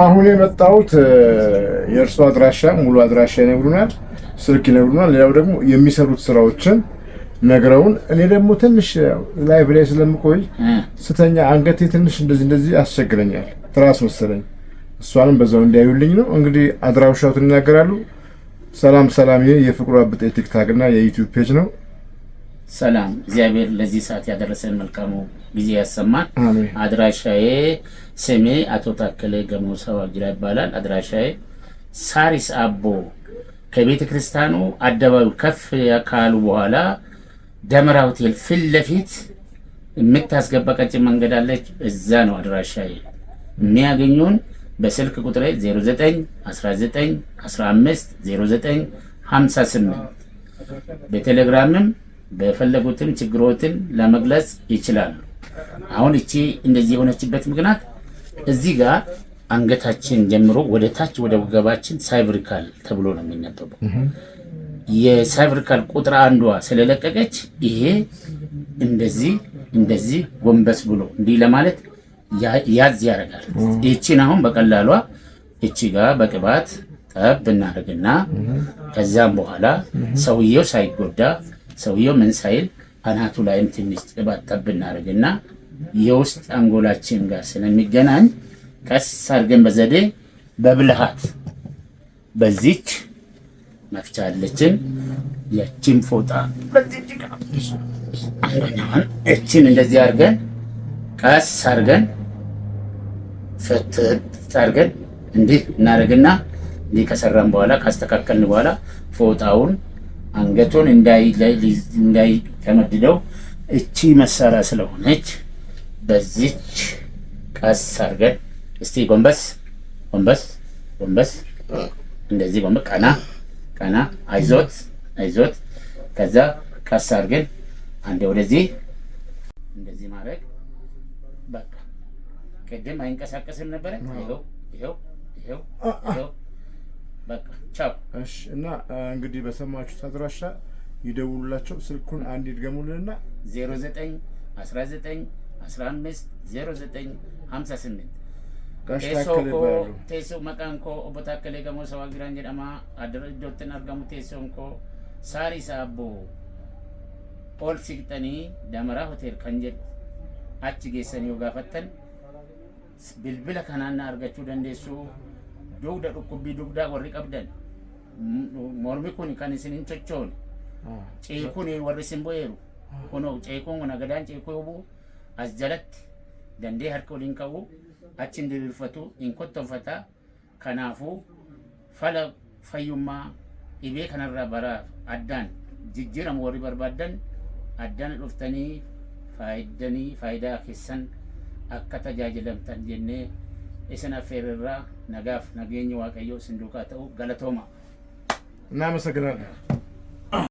አሁን የመጣሁት የእርሱ አድራሻ ሙሉ አድራሻ ይነግሩናል፣ ስልክ ይነግሩናል። ሌላው ደግሞ የሚሰሩት ስራዎችን ነግረውን እኔ ደግሞ ትንሽ ላይቭ ላይ ስለምቆይ ስተኛ አንገቴ ትንሽ እንደዚህ ያስቸግረኛል፣ ትራስ መሰለኝ። እሷንም በዛው እንዲያዩልኝ ነው። እንግዲህ አድራሻውን ይናገራሉ። ሰላም። ይሄ የፍቅሩ አብጤ ቲክታክ እና የዩቲዩብ ፔጅ ነው። ሰላም። እግዚአብሔር ለዚህ ሰዓት ያደረሰን መልካሙ ጊዜ ያሰማን። አድራሻዬ ስሜ አቶ ታከለ ገሞሳ ዋጅራ ይባላል። አድራሻዬ ሳሪስ አቦ ከቤተ ክርስቲያኑ አደባባዩ ከፍ ካሉ በኋላ ደመራ ሆቴል ፊት ለፊት የምታስገባ ቀጭን መንገድ አለች። እዛ ነው አድራሻዬ። የሚያገኙን በስልክ ቁጥሬ 09 19 15 09 58 በቴሌግራምም በፈለጉትም ችግሮትን ለመግለጽ ይችላሉ። አሁን እቺ እንደዚህ የሆነችበት ምክንያት እዚህ ጋር አንገታችን ጀምሮ ወደ ታች ወደ ወገባችን ሳይብሪካል ተብሎ ነው የሚነበበው። የሳይብሪካል ቁጥር አንዷ ስለለቀቀች ይሄ እንደዚህ ጎንበስ ብሎ እንዲህ ለማለት ያዝ ያደርጋል። እቺን አሁን በቀላሏ እቺ ጋር በቅባት ጠብ እናደርግና ከዛም በኋላ ሰውየው ሳይጎዳ ሰውየው ምን ሳይል አናቱ ላይም ትንሽ ቅባት ጠብ እናደርግና የውስጥ አንጎላችን ጋር ስለሚገናኝ ቀስ አድርገን በዘዴ በብልሃት በዚች መፍቻ አለችን። ያቺን ፎጣ እቺን እንደዚህ አድርገን ቀስ አድርገን ፍትት አድርገን እንዲህ እናደርግና እንዲህ ከሰራን በኋላ ካስተካከልን በኋላ ፎጣውን አንገቱን እንዳይተመድደው እቺ መሳሪያ ስለሆነች በዚች ቀስ አድርገን እስቲ ጎንበስ እንደዚህ ጎንበስ ቀና አይዞት ከዛ ቀስ አድርገን አንዴ ወደዚህ እንደዚህ ማድረግ በቃ። ቅድም አይንቀሳቀስም ነበረ። ይሄው በቃ ቻው። እሺ። እና እንግዲህ በሰማችሁት አድራሻ ይደውሉላቸው። ስልኩን አንድ ይድገሙልንና 09 19 15 09 58 ቴሶ መቃንኮ ኦቦ ታከለ ገሞሳ ዋጅራ ጀደማ አደረጆትን አርጋሙ ቴሶንኮ ሳሪስ አቦ ኦል ሲቅጠኒ ደመራ ሆቴል ከንጀድ አቺ ጌሰኒ ጋፈተን bilbila kanaan argachuu dandeessu. Dugda dhukkubbii dugdaa warri qabdan mormi kun kan isin hin cochoone ceekuun warri isin bu'eeru kunoo ceekuun kun agadaan ceekuu yobuu as jalatti dandee harka waliin qabu achi hin diriirfatu hin kottonfata. Kanaafuu fala fayyummaa dhibee kanarraa bara addaan jijjiiramu warri barbaadan addaan dhuftanii faayidaa keessan akka tajaajilamtan jennee isin affeerraa nagaaf nageenyi waaqayyoo isin duukaa ta'u galatooma. እናመሰግናለን።